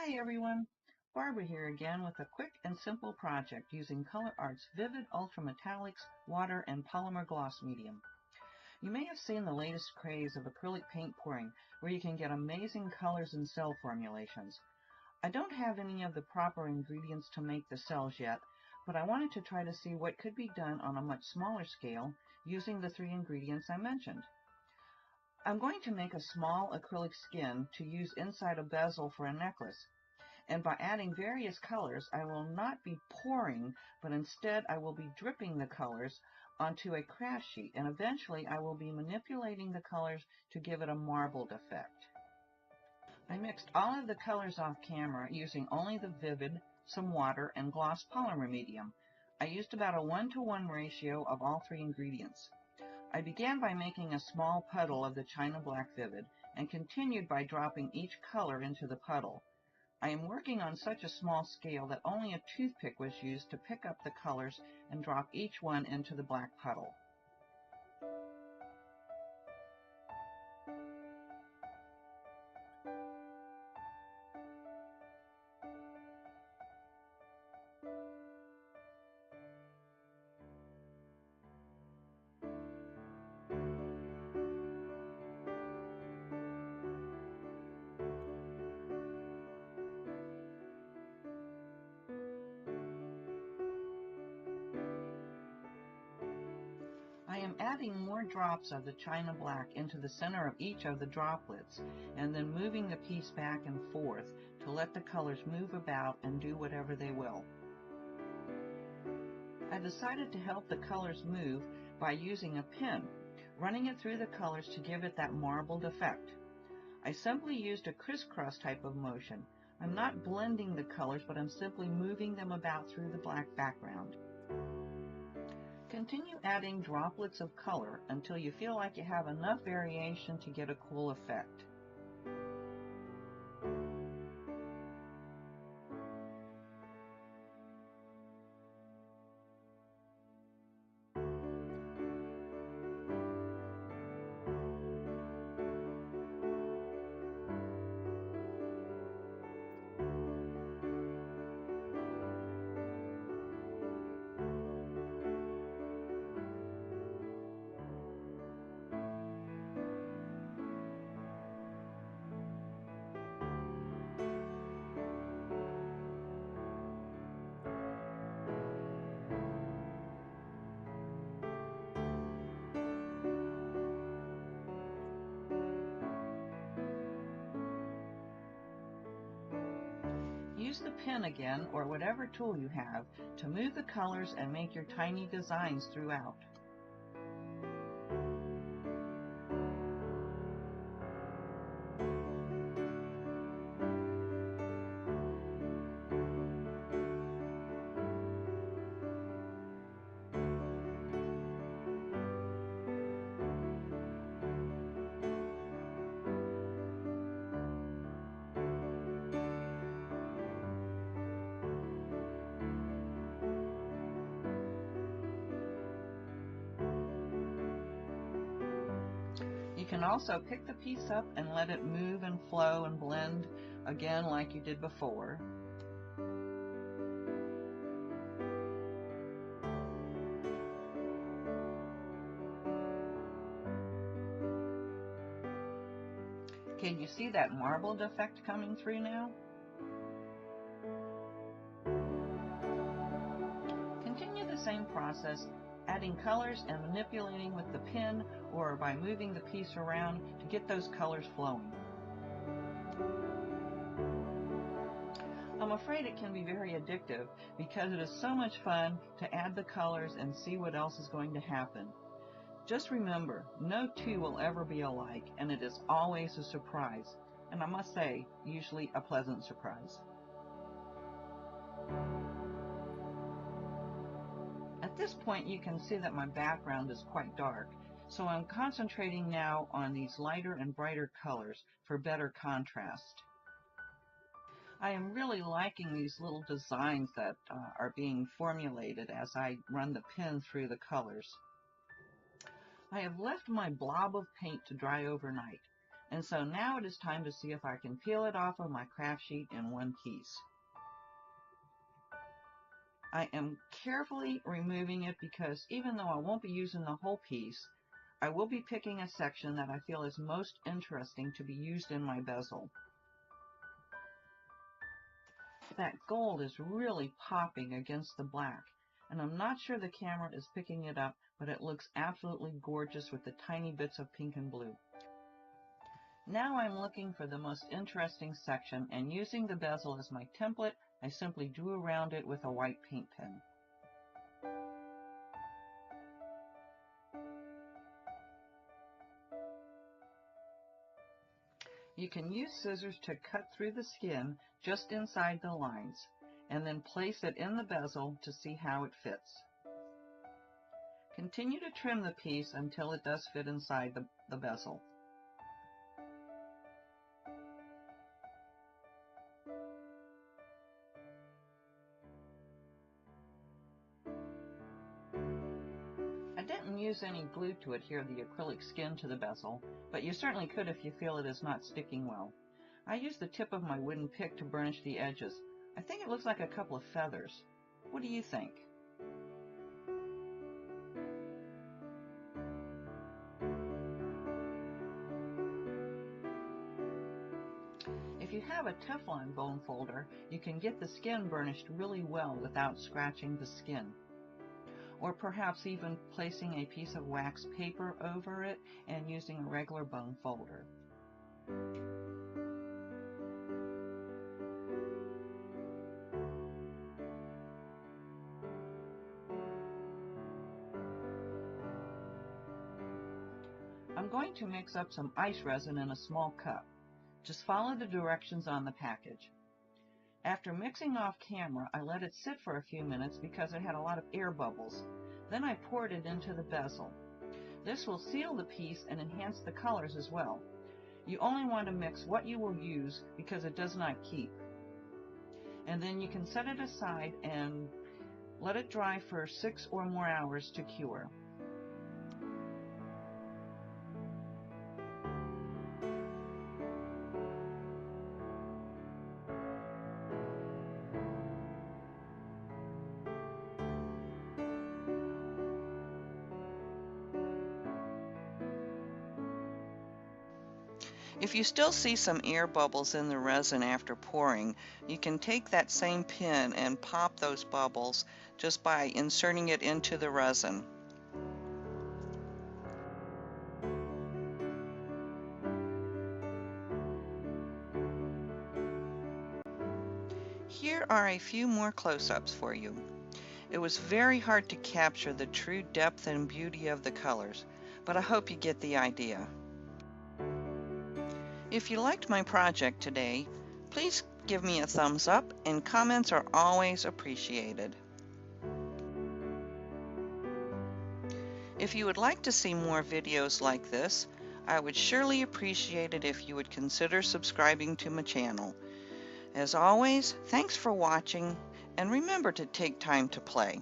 Hi everyone, Barbara here again with a quick and simple project using ColourArte's vivid ultrametallics, water, and polymer gloss medium. You may have seen the latest craze of acrylic paint pouring where you can get amazing colors and cell formulations. I don't have any of the proper ingredients to make the cells yet, but I wanted to try to see what could be done on a much smaller scale using the 3 ingredients I mentioned. I'm going to make a small acrylic skin to use inside a bezel for a necklace. And by adding various colors, I will not be pouring, but instead I will be dripping the colors onto a craft sheet, and eventually I will be manipulating the colors to give it a marbled effect. I mixed all of the colors off camera using only the vivid, some water, and gloss polymer medium. I used about a 1-to-1 ratio of all 3 ingredients. I began by making a small puddle of the China Black Vivid and continued by dropping each color into the puddle. I am working on such a small scale that only a toothpick was used to pick up the colors and drop each one into the black puddle. I am adding more drops of the China Black into the center of each of the droplets and then moving the piece back and forth to let the colors move about and do whatever they will. I decided to help the colors move by using a pen, running it through the colors to give it that marbled effect. I simply used a crisscross type of motion. I'm not blending the colors, but I'm simply moving them about through the black background. Continue adding droplets of color until you feel like you have enough variation to get a cool effect. Use the pen again, or whatever tool you have, to move the colors and make your tiny designs throughout. You can also pick the piece up and let it move and flow and blend again like you did before. Can you see that marbled effect coming through now? Continue the same process, adding colors and manipulating with the pen or by moving the piece around to get those colors flowing. I'm afraid it can be very addictive because it is so much fun to add the colors and see what else is going to happen. Just remember, no two will ever be alike, and it is always a surprise, and I must say, usually a pleasant surprise. At this point, you can see that my background is quite dark, so I'm concentrating now on these lighter and brighter colors for better contrast. I am really liking these little designs that are being formulated as I run the pen through the colors. I have left my blob of paint to dry overnight. And so now it is time to see if I can peel it off of my craft sheet in one piece. I am carefully removing it because even though I won't be using the whole piece, I will be picking a section that I feel is most interesting to be used in my bezel. That gold is really popping against the black, and I'm not sure the camera is picking it up, but it looks absolutely gorgeous with the tiny bits of pink and blue. Now I'm looking for the most interesting section, and using the bezel as my template, I simply drew around it with a white paint pen. You can use scissors to cut through the skin just inside the lines, and then place it in the bezel to see how it fits. Continue to trim the piece until it does fit inside the bezel. I didn't use any glue to adhere the acrylic skin to the bezel, but you certainly could if you feel it is not sticking well. I used the tip of my wooden pick to burnish the edges. I think it looks like a couple of feathers. What do you think? If you have a Teflon bone folder, you can get the skin burnished really well without scratching the skin. Or perhaps even placing a piece of wax paper over it and using a regular bone folder. I'm going to mix up some ice resin in a small cup. Just follow the directions on the package. After mixing off camera, I let it sit for a few minutes because it had a lot of air bubbles. Then I poured it into the bezel. This will seal the piece and enhance the colors as well. You only want to mix what you will use because it does not keep. And then you can set it aside and let it dry for 6 or more hours to cure. If you still see some air bubbles in the resin after pouring, you can take that same pin and pop those bubbles just by inserting it into the resin. Here are a few more close-ups for you. It was very hard to capture the true depth and beauty of the colors, but I hope you get the idea. If you liked my project today, please give me a thumbs up, and comments are always appreciated. If you would like to see more videos like this, I would surely appreciate it if you would consider subscribing to my channel. As always, thanks for watching, and remember to take time to play.